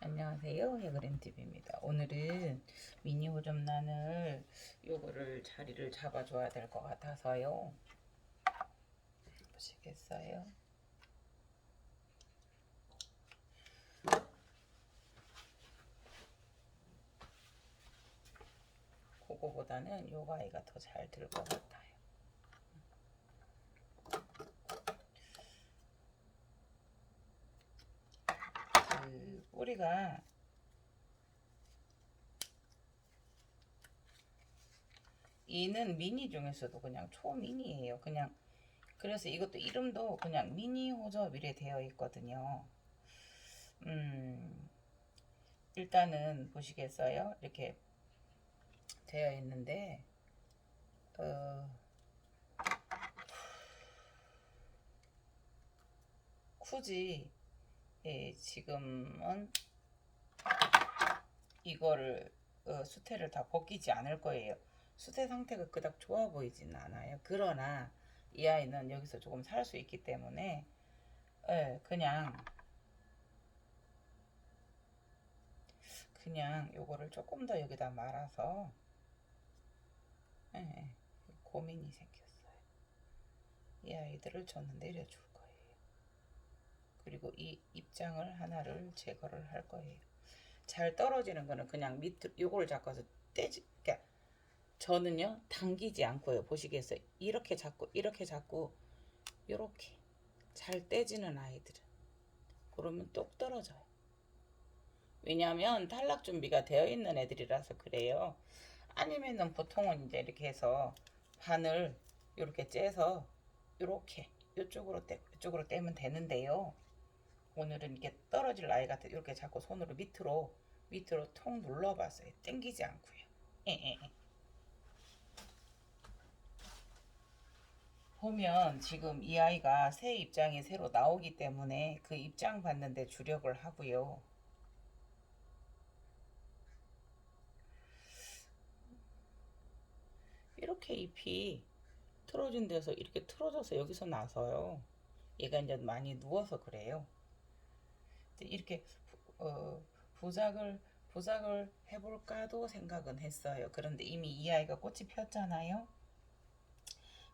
안녕하세요, 해그린TV입니다. 오늘은 미니 호접란을 요거를 자리를 잡아줘야 될 것 같아서요. 보시겠어요? 그거보다는 요거 아이가 더 잘 들 것 같아요. 그 뿌리가 이는 미니 중에서도 그냥 초미니예요. 그냥 그래서 이것도 이름도 그냥 미니 호접이래 되어 있거든요. 일단은 보시겠어요? 이렇게 되어 있는데 굳이 지금은 이거를 수태를 다 벗기지 않을 거예요. 수태 상태가 그닥 좋아 보이진 않아요. 그러나 이 아이는 여기서 조금 살 수 있기 때문에 그냥 요거를 조금 더 여기다 말아서 고민이 생겼어요. 이 아이들을 저는 내려줄 거예요. 그리고 이 입장을 하나를 제거를 할 거예요. 잘 떨어지는 거는 그냥 밑으로 요거를 잡고서 떼지. 그러니까 저는요 당기지 않고요. 보시겠어요? 이렇게 잡고 요렇게 잘 떼지는 아이들은 그러면 똑 떨어져요. 왜냐하면 탈락 준비가 되어 있는 애들이라서 그래요. 아니면은 보통은 이제 이렇게 해서 바늘 이렇게 째서 이렇게 이쪽으로 떼면 되는데요. 오늘은 이렇게 떨어질 아이 같아 이렇게 자꾸 손으로 밑으로 통 눌러봤어요. 땡기지 않고요. 보면 지금 이 아이가 새 입장이 새로 나오기 때문에 그 입장 받는데 주력을 하고요. 이렇게 잎이 틀어진 데서 이렇게 틀어져서 여기서 나서요. 얘가 이제 많이 누워서 그래요. 이렇게 어, 부작을 해볼까도 생각은 했어요. 그런데 이미 이 아이가 꽃이 폈잖아요.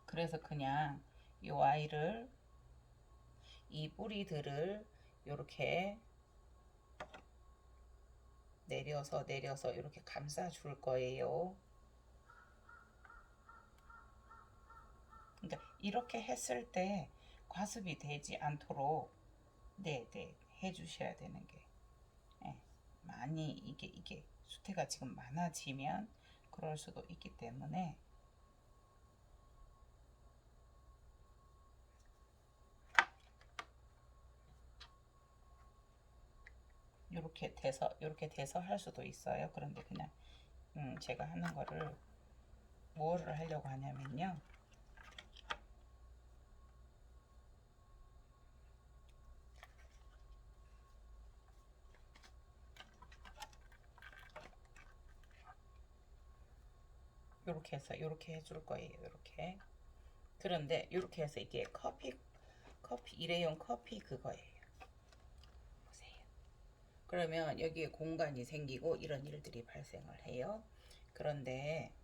그래서 그냥 이 아이를 이 뿌리들을 이렇게 내려서 이렇게 감싸 줄 거예요. 그러니까 이렇게 했을 때 과습이 되지 않도록 해 주셔야 되는 게 많이 이게 수태가 지금 많아지면 그럴 수도 있기 때문에 이렇게 돼서 할 수도 있어요. 그런데 그냥 제가 하는 거를 뭐를 하려고 하냐면요. 이렇게 해서 이렇게 해줄 거예요. 이렇게. 그런데 이렇게 해서 이게 커피 일회용 커피 그거예요. 보세요. 그러면 여기에 공간이 생기고 이런 일들이 발생을 해요. 그런데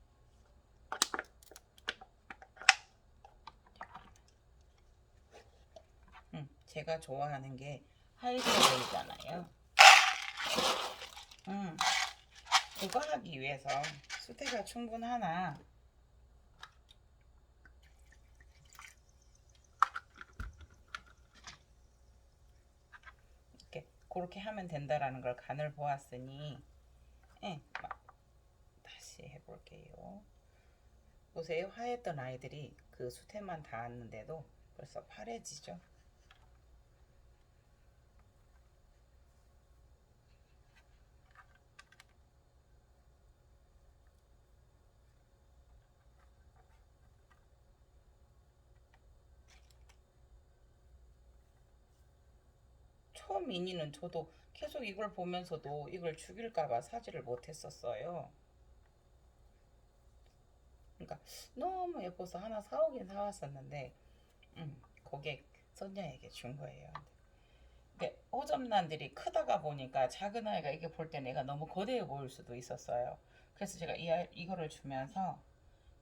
제가 좋아하는 게 하이드레이잖아요. 그거 하기 위해서 수태가 충분하나 이렇게 그렇게 하면 된다라는 걸 간을 보았으니 다시 해볼게요. 보세요. 하였던 아이들이 그 수태만 닿았는데도 벌써 파래지죠. 초미니는 저도 계속 이걸 보면서도 이걸 죽일까봐 사지를 못했었어요. 그러니까 너무 예뻐서 하나 사오긴 사왔었는데 고객 선녀에게 준 거예요. 호접란들이 크다가 보니까 작은 아이가 이게 볼 때 내가 너무 거대해 보일 수도 있었어요. 그래서 제가 이거를 주면서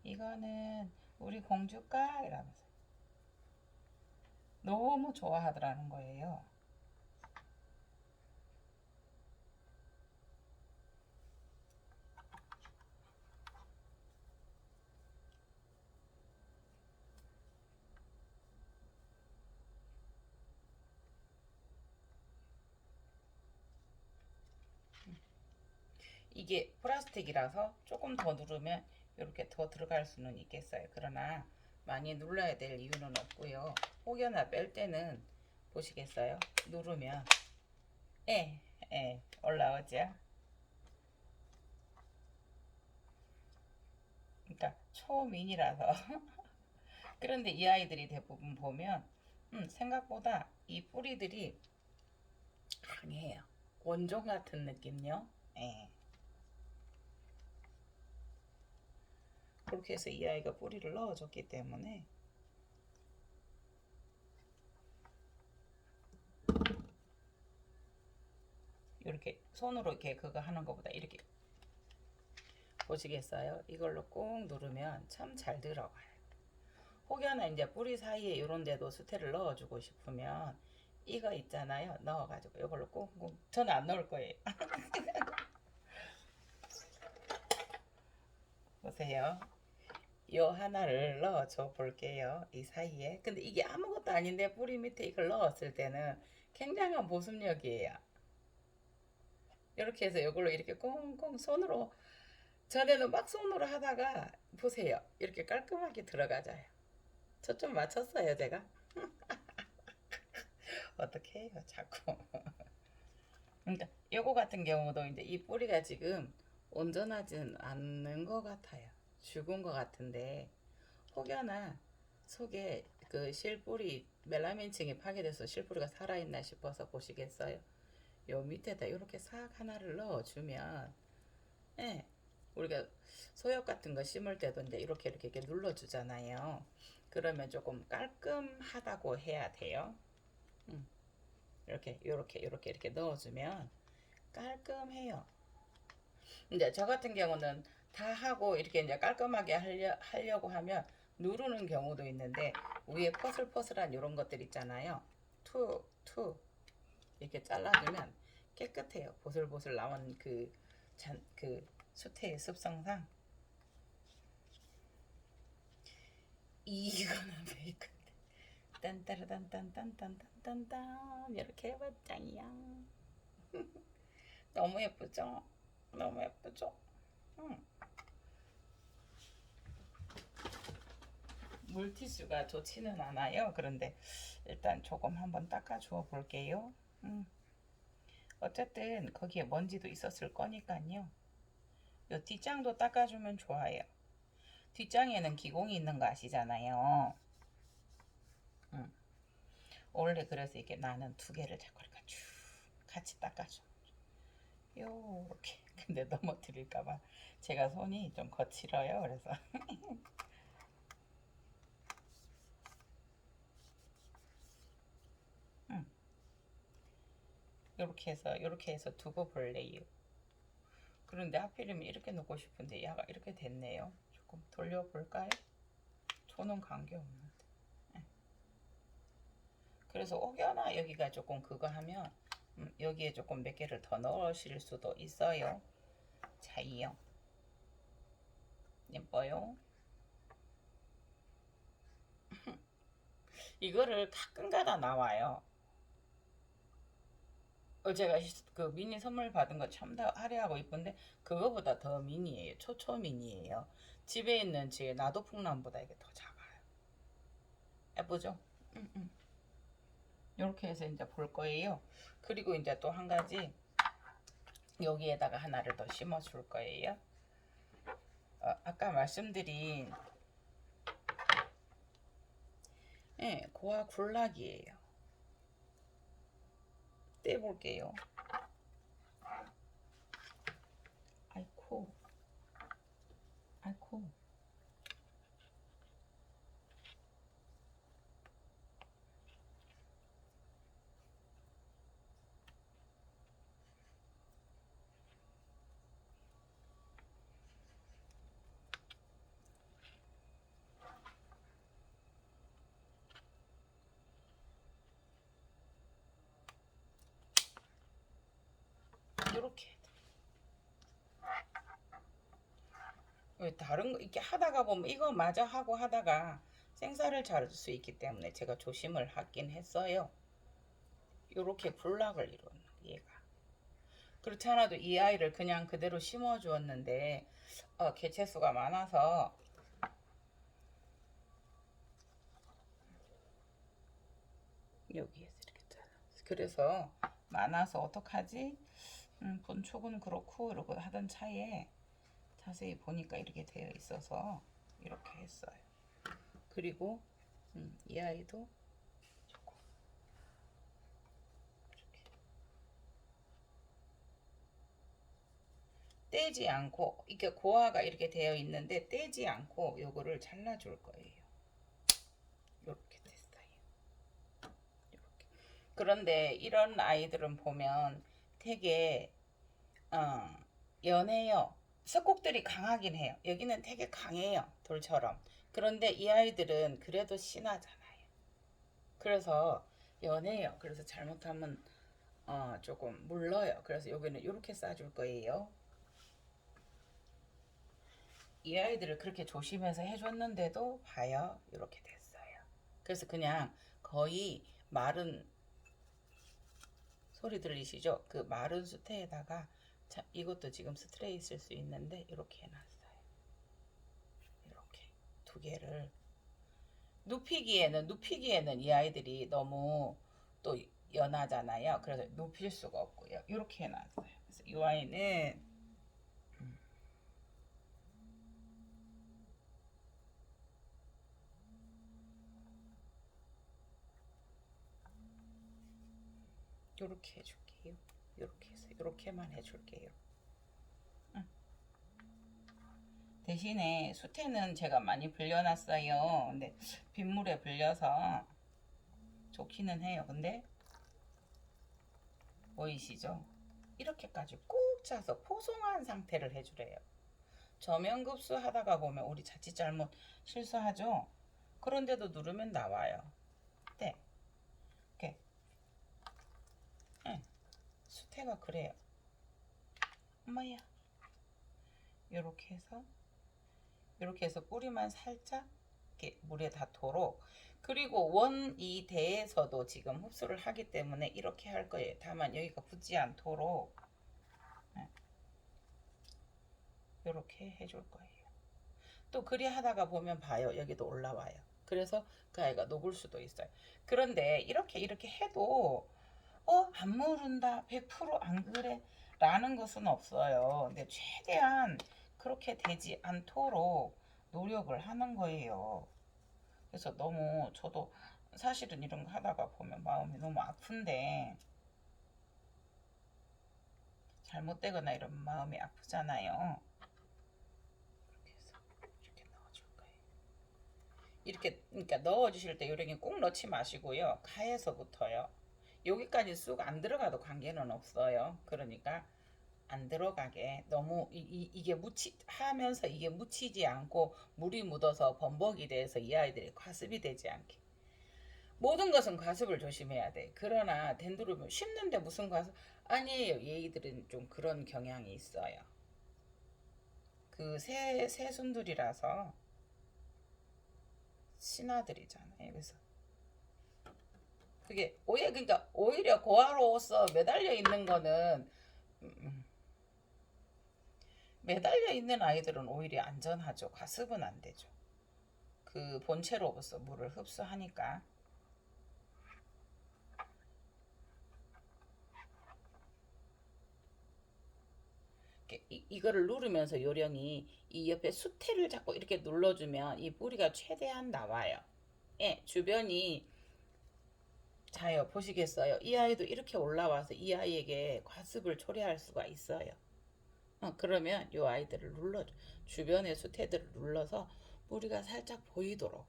이거는 우리 공주가 이러면서 너무 좋아하더라는 거예요. 이게 플라스틱이라서 조금 더 누르면 이렇게 더 들어갈 수는 있겠어요. 그러나 많이 눌러야 될 이유는 없고요. 혹여나 뺄 때는 보시겠어요? 누르면 올라오죠. 그러니까 초미니라서 그런데 이 아이들이 대부분 보면 생각보다 이 뿌리들이 강해요. 원종 같은 느낌요. 예. 그렇게 해서 이 아이가 뿌리를 넣어줬기 때문에 이렇게 손으로 이렇게 그거 하는 것보다 이렇게 보시겠어요? 이걸로 꾹 누르면 참 잘 들어가요. 혹여나 이제 뿌리 사이에 이런 데도 수태를 넣어주고 싶으면 이거 있잖아요. 넣어가지고 이걸로 꾹꾹. 저는 안 넣을 거예요. 보세요. 요 하나를 넣어줘 볼게요. 이 사이에. 근데 이게 아무것도 아닌데 뿌리 밑에 이걸 넣었을 때는 굉장한 보습력이에요. 이렇게 해서 이걸로 이렇게 꽁꽁 손으로, 전에는 막 손으로 하다가 보세요. 이렇게 깔끔하게 들어가져요. 초점 맞췄어요, 제가. 어떻게 해요, 자꾸. 그러니까 요거 같은 경우도 이제 이 뿌리가 지금 온전하진 않는 것 같아요. 죽은 것 같은데 혹여나 속에 그 실뿌리 멜라민층이 파괴돼서 실뿌리가 살아있나 싶어서 보시겠어요? 요 밑에다 이렇게 싹 하나를 넣어주면, 예, 우리가 소엽 같은 거 심을 때도 이제 이렇게 눌러주잖아요. 그러면 조금 깔끔하다고 해야 돼요. 이렇게 넣어주면 깔끔해요. 이제 저 같은 경우는 다 하고 이렇게 이제 깔끔하게 하려고 하면 누르는 경우도 있는데 위에 퍼슬퍼슬한 이런 것들 있잖아요. 툭툭 이렇게 잘라주면 깨끗해요. 보슬보슬 나온 그 수태의 습성상 이거는 베이컨인데 딴따라딴딴딴딴딴딴 이렇게 해봤자이야. 너무 예쁘죠? 너무 예쁘죠? 응. 물티슈가 좋지는 않아요. 그런데 일단 조금 한번 닦아주어 볼게요. 어쨌든 거기에 먼지도 있었을 거니까요. 요 뒷장도 닦아주면 좋아요. 뒷장에는 기공이 있는 거 아시잖아요. 원래 그래서 이게 나는 두 개를 자꾸 이렇게 쭉 같이 닦아줘. 요렇게. 근데 넘어뜨릴까봐 제가 손이 좀 거칠어요. 그래서 요렇게 해서 두고 볼래요. 그런데 하필이면 이렇게 놓고 싶은데 얘가 이렇게 됐네요. 조금 돌려볼까요? 저는 관계없는데. 그래서 혹여나 여기가 조금 그거 하면 여기에 조금 몇 개를 더 넣으실 수도 있어요. 자이요. 예뻐요. 이거를 가끔가다 나와요. 제가 그 미니 선물 받은 거 참 더 화려하고 이쁜데 그거보다 더 미니예요. 초초 미니예요. 집에 있는 제 나도풍남보다 이게 더 작아요. 예쁘죠? 이렇게 해서 이제 볼 거예요. 그리고 이제 또 한 가지 여기에다가 하나를 더 심어 줄 거예요. 아까 말씀드린 고아 굴락이에요. 떼볼게요. 아이코, 아이코. 이렇게. 왜 다른 거 이렇게 하다가 보면 이거 마저 하고 하다가 생사를 자를 수 있기 때문에 제가 조심을 하긴 했어요. 이렇게 군락을 이루는 얘가. 그렇지 않아도 이 아이를 그냥 그대로 심어 주었는데 개체수가 많아서 여기에서 이렇게 잘라. 그래서 많아서 어떡하지? 본촉은 그렇고 이러고 하던 차에 자세히 보니까 이렇게 되어 있어서 이렇게 했어요. 그리고 이 아이도 조금 이렇게 떼지 않고 이게 고화가 이렇게 되어 있는데 떼지 않고 요거를 잘라줄 거예요. 이렇게 됐어요. 이렇게. 그런데 이런 아이들은 보면 되게 연해요. 석곡들이 강하긴 해요. 여기는 되게 강해요. 돌처럼. 그런데 이 아이들은 그래도 신하잖아요. 그래서 연해요. 그래서 잘못하면 조금 물러요. 그래서 여기는 이렇게 싸줄 거예요. 이 아이들을 그렇게 조심해서 해줬는데도 봐요. 이렇게 됐어요. 그래서 그냥 거의 마른 소리 들리시죠? 그 마른 수태에다가 자, 이것도 지금 스트레이 있을 수 있는데 이렇게 해놨어요. 이렇게 두 개를 눕히기에는 이 아이들이 너무 또 연하잖아요. 그래서 눕힐 수가 없고요. 이렇게 해놨어요. 그래서 이 아이는 이렇게 해줄게요. 이렇게 해서 이렇게만 해줄게요. 대신에 수태는 제가 많이 불려놨어요. 근데 빗물에 불려서 좋기는 해요. 근데 보이시죠? 이렇게까지 꾹 차서 포송한 상태를 해주래요. 저면급수 하다가 보면 우리 자칫 잘못 실수하죠? 그런데도 누르면 나와요. 네. 이렇게. 네. 수태가 그래요. 엄마야. 이렇게 해서 뿌리만 살짝 이렇게 물에 닿도록. 그리고 원 이 대에서도 지금 흡수를 하기 때문에 이렇게 할 거예요. 다만 여기가 붙지 않도록 이렇게 해줄 거예요. 또 그리 하다가 보면 봐요. 여기도 올라와요. 그래서 그 아이가 녹을 수도 있어요. 그런데 이렇게 해도 안 모른다 100%안 그래 라는 것은 없어요. 근데 최대한 그렇게 되지 않도록 노력을 하는 거예요. 그래서 너무 저도 사실은 이런 거 하다가 보면 마음이 너무 아픈데 잘못되거나 이러면 마음이 아프잖아요. 이렇게 넣어줄 거예요. 이렇게 그러니까 넣어주실 때 요령이 꼭 넣지 마시고요. 가에서부터요. 여기까지 쑥 안 들어가도 관계는 없어요. 그러니까 안 들어가게 너무 이게 하면서 이게 묻히지 않고 물이 묻어서 범벅이 돼서 이 아이들이 과습이 되지 않게. 모든 것은 과습을 조심해야 돼. 그러나 덴드로면 심는데 무슨 과습? 아니에요. 얘들은 좀 그런 경향이 있어요. 그 새순들이라서 신하들이잖아요. 그래서 그게 그러니까 오히려 고아로서 매달려 있는 거는 매달려 있는 아이들은 오히려 안전하죠. 과습은 안 되죠. 그 본체로부터 물을 흡수하니까. 이거를 누르면서 요령이 이 옆에 수태를 잡고 이렇게 눌러주면 이 뿌리가 최대한 나와요. 예, 주변이 자요 보시겠어요? 이 아이도 이렇게 올라와서 이 아이에게 과습을 초래할 수가 있어요. 그러면 이 아이들을 주변의 수태들을 눌러서 뿌리가 살짝 보이도록.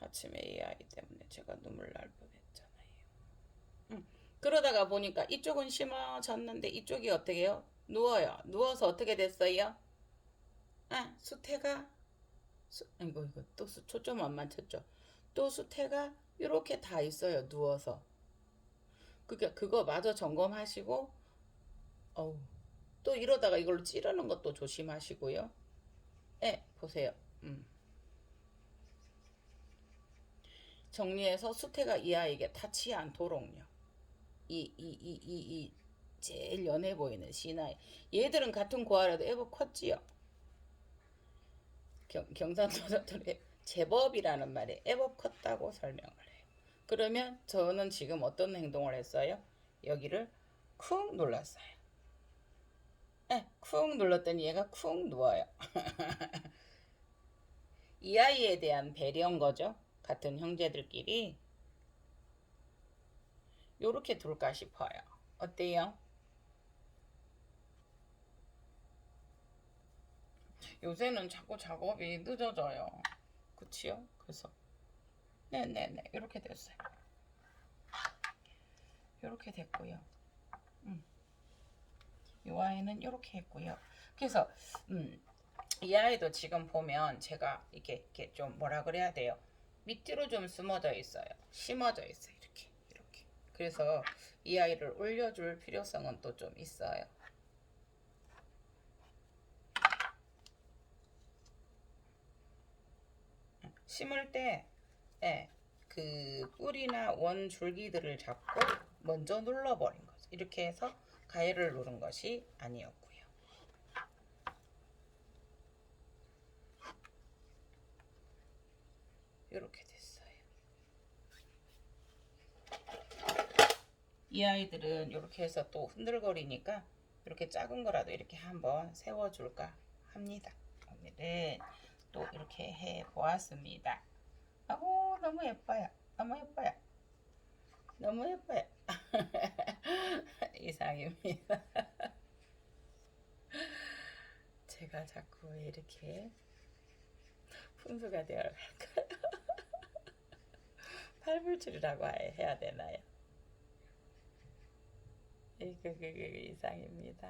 아침에 이 아이 때문에 제가 눈물 날 뻔했잖아요. 그러다가 보니까 이쪽은 심어졌는데 이쪽이 어떻게 해요? 누워요. 누워서 어떻게 됐어요? 수태가 이거 또 초점 안 맞췄죠? 또 수태가 이렇게 다 있어요. 누워서. 그러니까 그거 마저 점검하시고 어우, 또 이러다가 이걸로 찌르는 것도 조심하시고요. 네, 보세요. 정리해서 수태가 이 아이에게 닿지 않도록요. 이 제일 연해 보이는 C나이. 얘들은 같은 고아라도 애가 컸지요. 경상도사들의 제법이라는 말에 애법 컸다고 설명을 해요. 그러면 저는 지금 어떤 행동을 했어요? 여기를 쿵 눌렀어요. 네, 쿵 눌렀더니 얘가 쿵 누워요. 이 아이에 대한 배려인 거죠. 같은 형제들끼리 요렇게 둘까 싶어요. 어때요? 요새는 자꾸 작업이 늦어져요. 그치요? 그래서 네네네 이렇게 됐어요. 이렇게 됐고요. 이 아이는 이렇게 했고요. 그래서 이 아이도 지금 보면 제가 이렇게 좀 뭐라 그래야 돼요. 밑으로 좀 숨어져 있어요. 심어져 있어요. 이렇게. 그래서 이 아이를 올려줄 필요성은 또 좀 있어요. 심을 때, 예, 그 뿌리나 원 줄기들을 잡고 먼저 눌러버린 거죠. 이렇게 해서 가해를 누른 것이 아니었고요. 이렇게 됐어요. 이 아이들은 이렇게 해서 또 흔들거리니까 이렇게 작은 거라도 이렇게 한번 세워줄까 합니다. 오늘은 또 이렇게 해 보았습니다. 아고 너무 예뻐요. 너무 예뻐요. 너무 예뻐요. 이상입니다. 제가 자꾸 이렇게 분수가 되어 갈까요? 팔불출이라고 해야 되나요? 이상입니다.